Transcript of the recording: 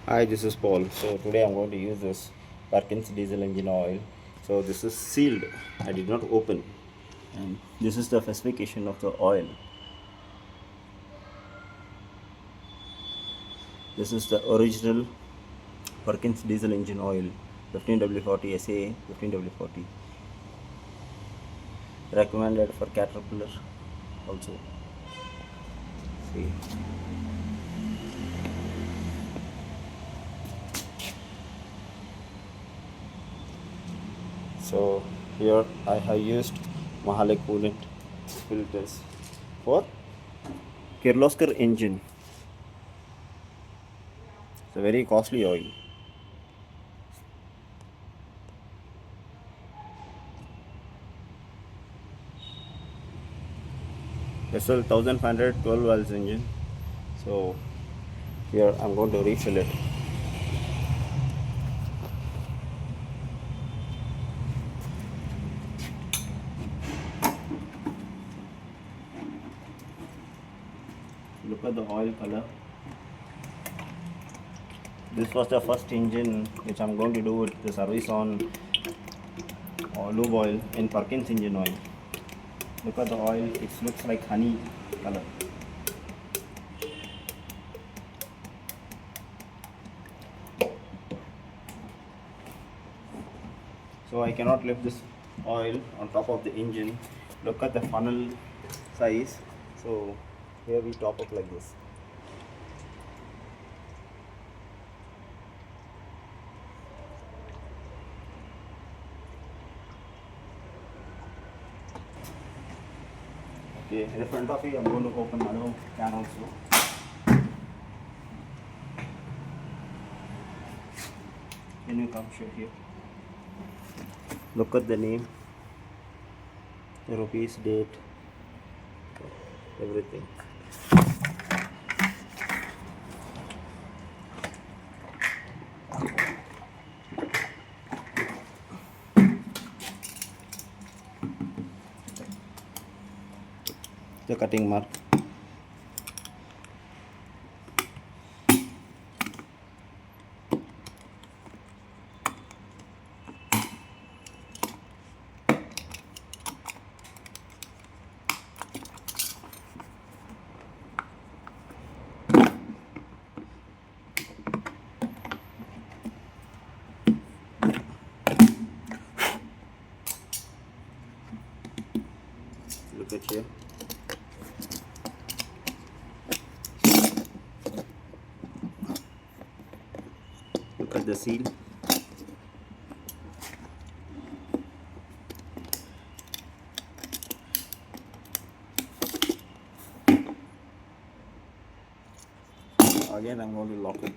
Hi, this is Paul. So today I'm going to use this Parkins Diesel Engine oil. So this is sealed. I did not open. And this is the specification of the oil. This is the original Parkins Diesel Engine oil, 15W40 SA 15W40. Recommended for Caterpillar also. See. So here I have used Mahale coolant filters for Kirloskar engine. It's a very costly oil. SL1500 12 valves engine. So here I'm going to refill it. Look at the oil color. This was the first engine which I'm going to do with the service on lube oil in Parkins engine oil. Look at the oil, it looks like honey color. So I cannot lift this oil on top of the engine. Look at the funnel size. So here we top up like this. Okay, in the front of it I'm going to open another can also. Can you come show here? Look at the name, the rupees, date, everything. The cutting mark. Look at here. Look at the seal. Again I'm going to lock it.